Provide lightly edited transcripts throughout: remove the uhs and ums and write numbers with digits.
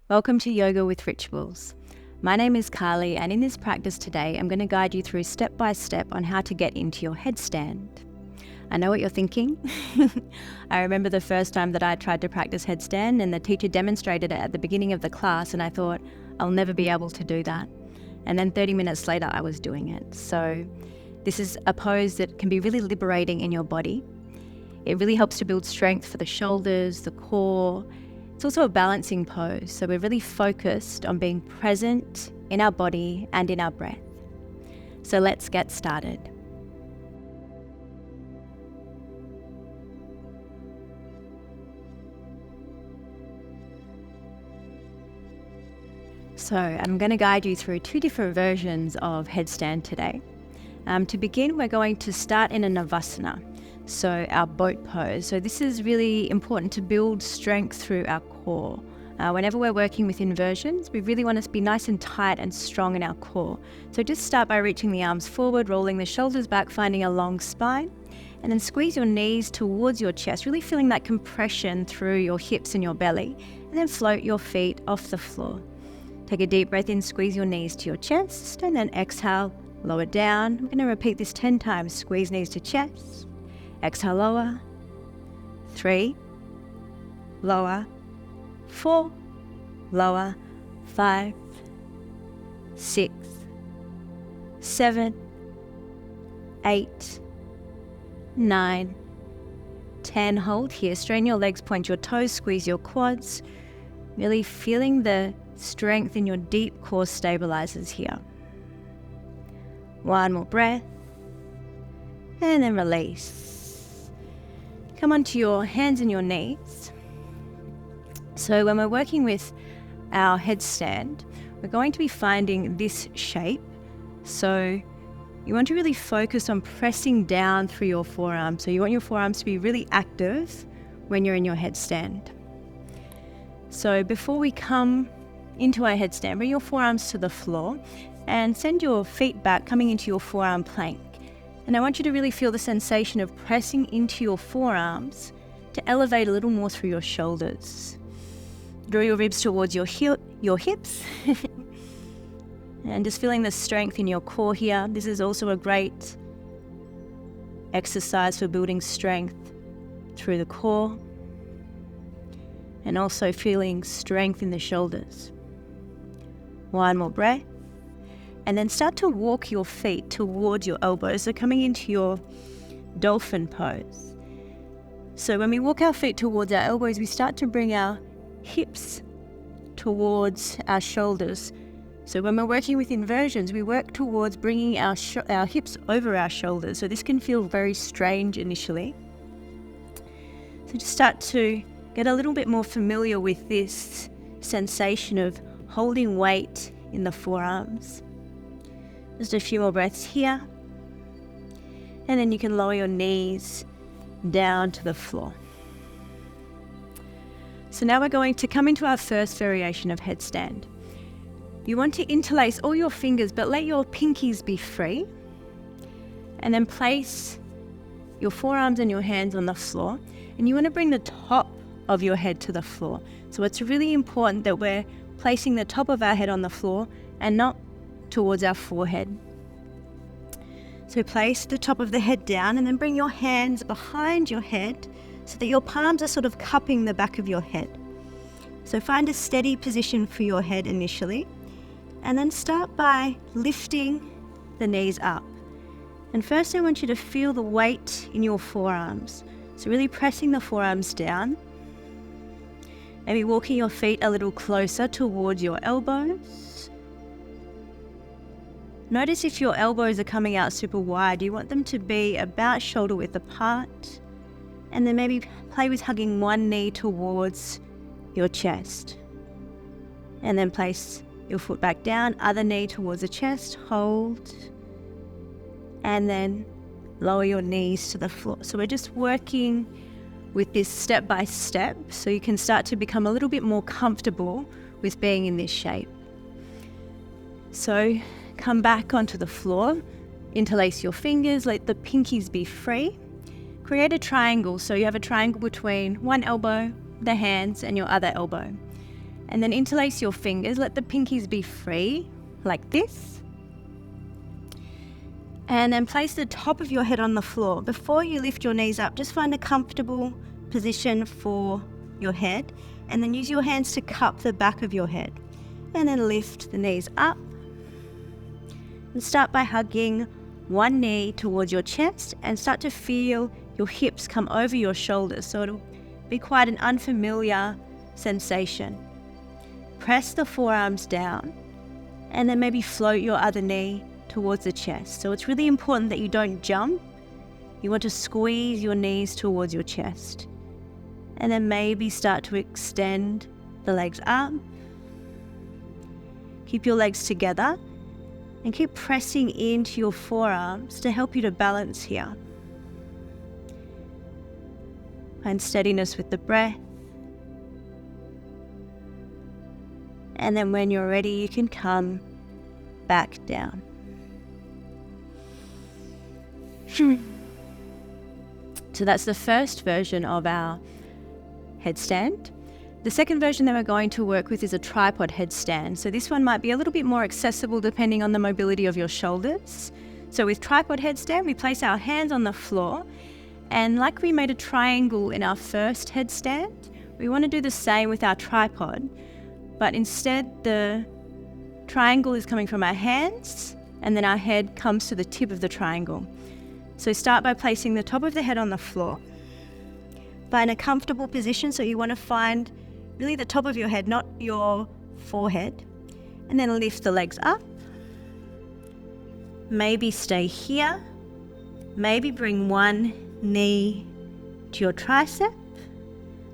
Welcome to Yoga with Rituals. My name is Karli, and in this practice today, I'm going to guide you through step by step on how to get into your headstand. I know what you're thinking. I remember the first time that I tried to practice headstand and the teacher demonstrated it at the beginning of the class, and I thought, I'll never be able to do that. And then 30 minutes later, I was doing it. So this is a pose that can be really liberating in your body. It really helps to build strength for the shoulders, the core. It's also a balancing pose, so we're really focused on being present in our body and in our breath. So let's get started. So I'm going to guide you through two different versions of headstand today. To begin, we're going to start in a Navasana, so our boat pose. So this is really important to build strength through our core. Whenever we're working with inversions, we really want to be nice and tight and strong in our core. So just start by reaching the arms forward, rolling the shoulders back, finding a long spine, and then squeeze your knees towards your chest, really feeling that compression through your hips and your belly, and then float your feet off the floor. Take a deep breath in, squeeze your knees to your chest, and then exhale, lower down. We're going to repeat this 10 times. Squeeze knees to chest, exhale, lower, 3, lower, 4, lower, 5, 6, 7, 8, 9, 10. Hold here. Strain your legs, point your toes, squeeze your quads. Really feeling the strength in your deep core stabilizers here. One more breath. And then release. Come onto your hands and your knees. So when we're working with our headstand, we're going to be finding this shape. So you want to really focus on pressing down through your forearms. So you want your forearms to be really active when you're in your headstand. So before we come into our headstand, bring your forearms to the floor and send your feet back, coming into your forearm plank. And I want you to really feel the sensation of pressing into your forearms to elevate a little more through your shoulders. Draw your ribs towards your hips. And just feeling the strength in your core here. This is also a great exercise for building strength through the core. And also feeling strength in the shoulders. One more breath. And then start to walk your feet towards your elbows. So coming into your dolphin pose. So when we walk our feet towards our elbows, we start to bring our hips towards our shoulders. So when we're working with inversions, we work towards bringing our hips over our shoulders. So this can feel very strange initially. So just start to get a little bit more familiar with this sensation of holding weight in the forearms. Just a few more breaths here. And then you can lower your knees down to the floor. So now we're going to come into our first variation of headstand. You want to interlace all your fingers, but let your pinkies be free. And then place your forearms and your hands on the floor. And you want to bring the top of your head to the floor. So it's really important that we're placing the top of our head on the floor and not towards our forehead. So place the top of the head down and then bring your hands behind your head so that your palms are sort of cupping the back of your head. So find a steady position for your head initially, and then start by lifting the knees up. And first I want you to feel the weight in your forearms. So really pressing the forearms down. Maybe walking your feet a little closer towards your elbows. Notice if your elbows are coming out super wide, you want them to be about shoulder width apart. And then maybe play with hugging one knee towards your chest. And then place your foot back down, other knee towards the chest, hold. And then lower your knees to the floor. So we're just working with this step by step, so you can start to become a little bit more comfortable with being in this shape. So come back onto the floor, interlace your fingers, let the pinkies be free. Create a triangle, so you have a triangle between one elbow, the hands, and your other elbow. And then interlace your fingers. Let the pinkies be free, like this. And then place the top of your head on the floor. Before you lift your knees up, just find a comfortable position for your head. And then use your hands to cup the back of your head. And then lift the knees up. And start by hugging one knee towards your chest and start to feel your hips come over your shoulders. So it'll be quite an unfamiliar sensation. Press the forearms down and then maybe float your other knee towards the chest. So it's really important that you don't jump. You want to squeeze your knees towards your chest. And then maybe start to extend the legs up. Keep your legs together and keep pressing into your forearms to help you to balance here. Find steadiness with the breath. And then when you're ready, you can come back down. So that's the first version of our headstand. The second version that we're going to work with is a tripod headstand. So this one might be a little bit more accessible depending on the mobility of your shoulders. So with tripod headstand, we place our hands on the floor, and like we made a triangle in our first headstand, we want to do the same with our tripod. But instead, the triangle is coming from our hands, and then our head comes to the tip of the triangle. So start by placing the top of the head on the floor. Find a comfortable position, so you want to find really the top of your head, not your forehead. And then lift the legs up. Maybe stay here. Maybe bring one knee to your tricep.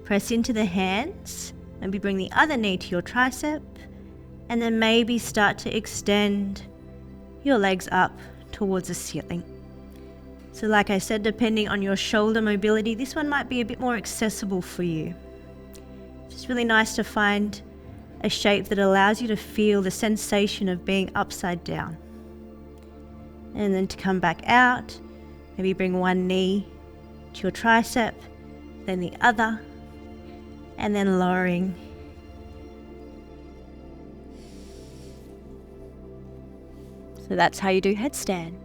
Press into the hands. Maybe bring the other knee to your tricep, and then maybe start to extend your legs up towards the ceiling. So like I said, depending on your shoulder mobility, this one might be a bit more accessible for you. It's just really nice to find a shape that allows you to feel the sensation of being upside down. And then to come back out, maybe bring one knee to your tricep, then the other, and then lowering. So that's how you do headstand.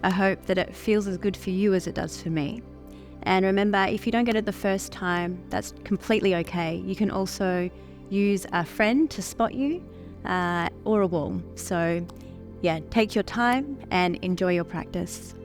I hope that it feels as good for you as it does for me. And remember, if you don't get it the first time, that's completely okay. You can also use a friend to spot you or a wall. So yeah, take your time and enjoy your practice.